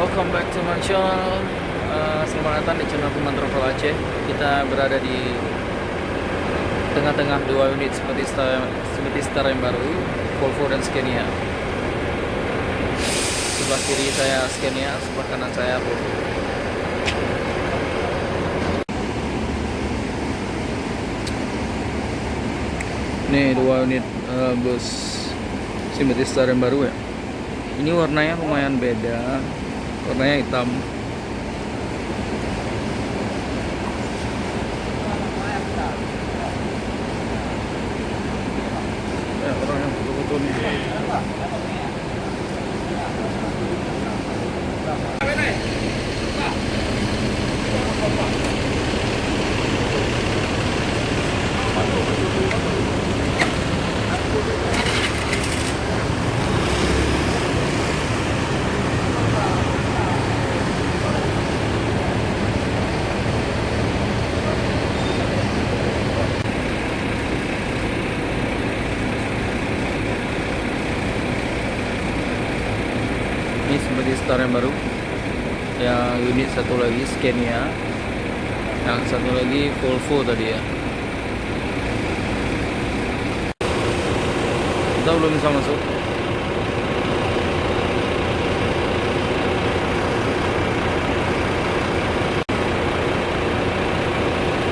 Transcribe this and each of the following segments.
Welcome back to my channel. Selamat datang di channel Teman Travel Aceh. Kita berada di tengah-tengah dua unit seperti Star yang baru, Volvo dan Scania. Sebelah kiri saya Scania, sebelah kanan saya Volvo. Nih dua unit bus Symmetry Star yang baru ya. Ini warnanya lumayan beda, warnanya hitam. Ya, orangnya betul-betul nih. Ini seperti Star yang baru. Yang unit satu lagi Scania, yang satu lagi Volvo tadi ya. Kita belum bisa masuk.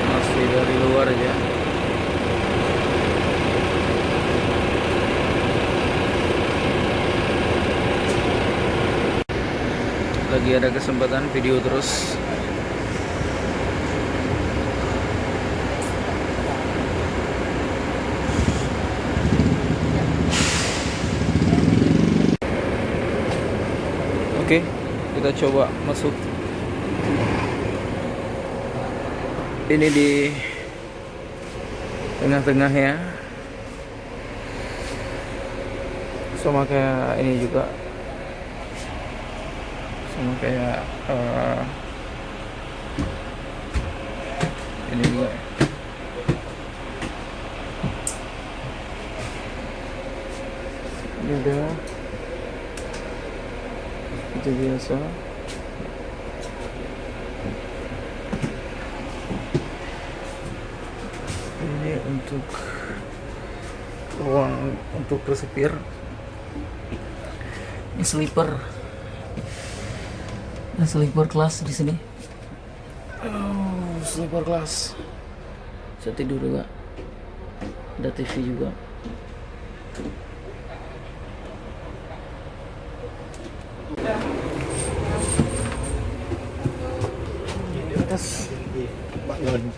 Masih dari luar aja. Lagi ada kesempatan video terus. Oke, kita coba masuk. Ini di tengah-tengahnya, sama kayak ini juga. Sama kayak ini juga. Ini udah itu biasa. Ini untuk ruang untuk bersepir. Ini sleeper. Sleeper class di sini. Oh, sleeper class. Bisa tidur juga. Ada TV juga. Di atas balon.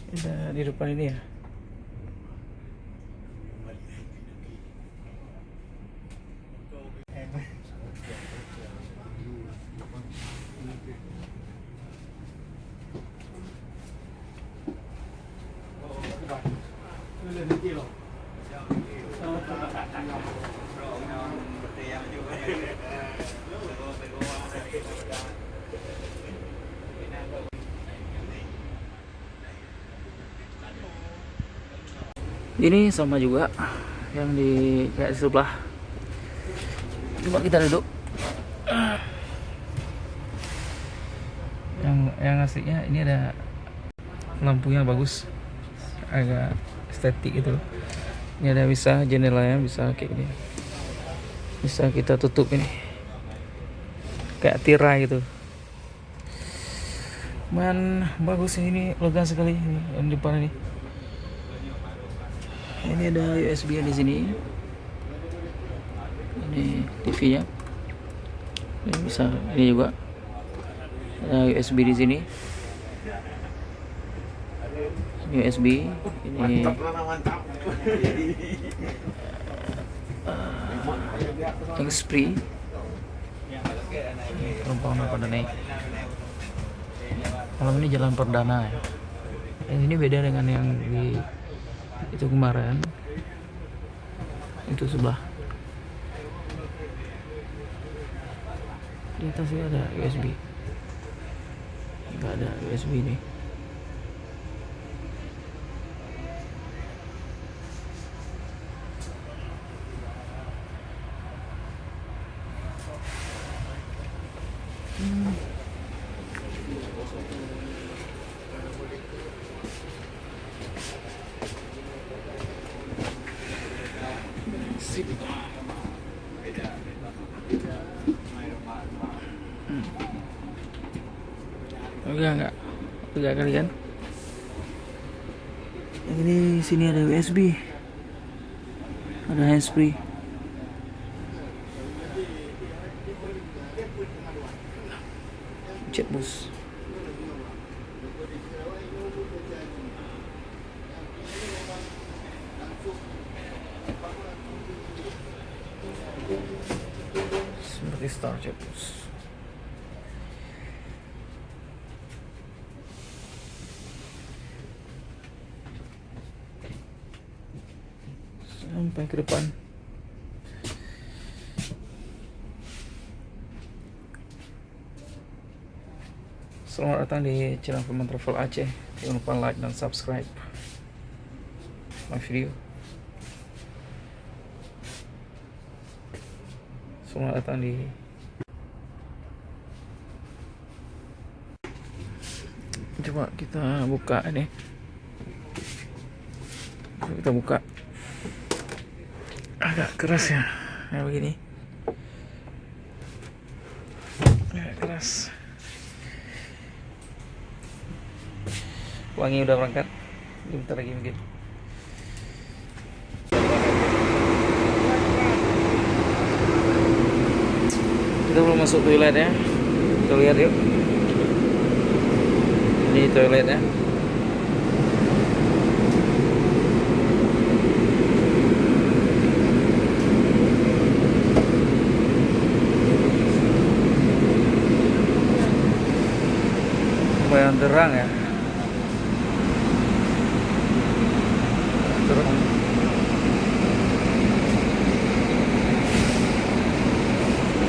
Ada di depan ini ya. Ini sama juga yang di kayak di sebelah. Coba kita duduk. Yang asiknya ini ada lampunya bagus, agak estetik gitu. Ini ada bisa jendelanya bisa kayak gini. Bisa kita tutup ini. Kayak tirai gitu. Man, bagus ini, lega sekali ini yang di depan ini. Ini ada USB di sini. Ini TV-nya. Ini bisa ini juga. Ada USB di sini. USB ini. Express. Penumpang pada naik. Malam ini jalan perdana ya. Yang ini beda dengan yang di itu kemarin. Itu sebelah. Di atas ini ada USB. Nggak ada USB nih. Sip. Enggak 3 kali kan. Yang ini sini ada USB, ada handsfree. Chat bus. Seperti Star Chat bus. Sampai ke depan. Selamat datang di channel Firman Travel Aceh. Jangan lupa like dan subscribe my video. Selamat datang di coba kita buka ini. Kita buka. Agak keras ya, kayak begini. Agak keras. Wangi udah berangkat, bentar lagi mungkin. Kita belum masuk toilet ya. Kita lihat yuk. Ini toilet ya. Lumayan terang ya. Terang.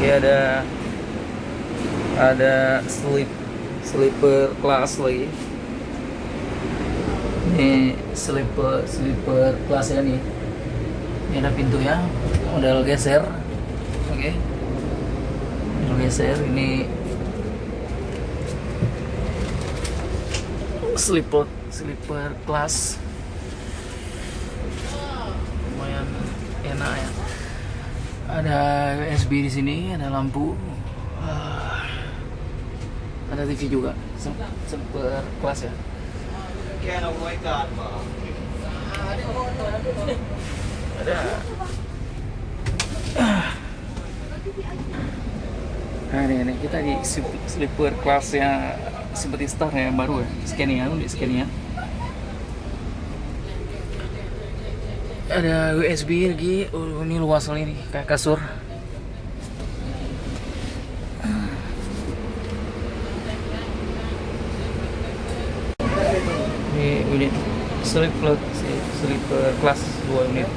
Oke, ada sleeper class lagi. Ini sleeper class ya nih. Ini ada pintu ya, model geser. Oke. Model geser ini sleeper class. Lumayan enak ya. Ada USB di sini, ada lampu, ada TV juga, sleeper class ya. Ada. Nah ini kita di sleeper class yang seperti Star ya, yang baru ya, Scania, unik Scania. Ada USB lagi. Oh, ini luas kali ini, kayak kasur. Ini unit sleeper class 2 unit.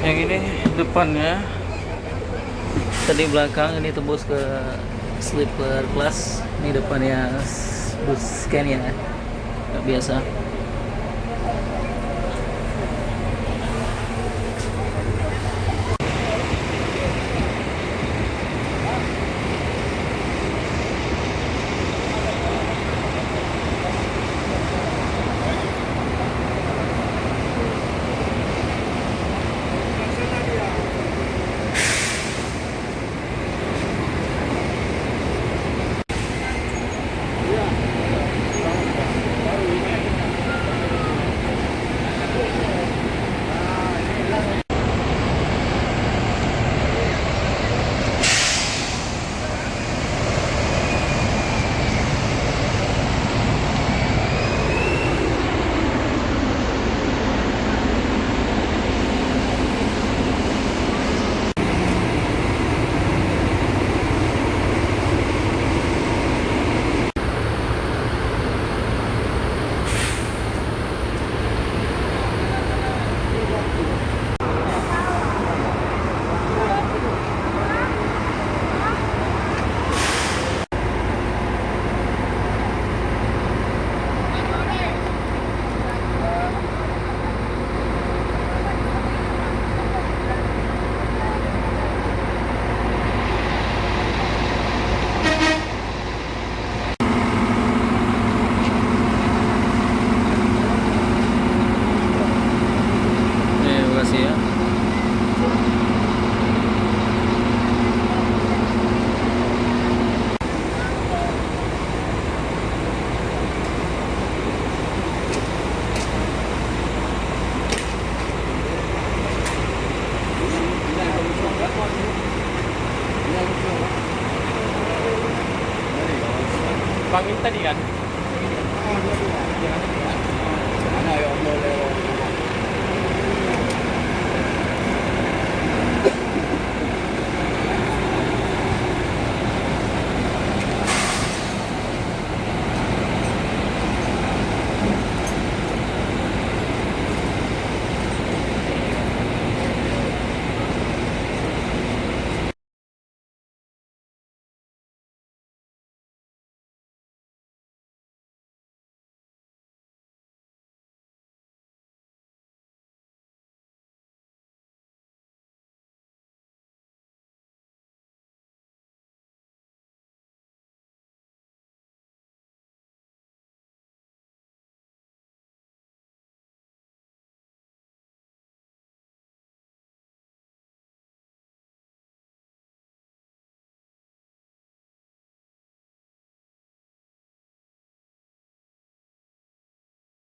Yang ini depannya, tadi belakang, ini tembus ke sleeper class. Ini depannya bus Scania ya, nggak biasa. panggil tadi kan.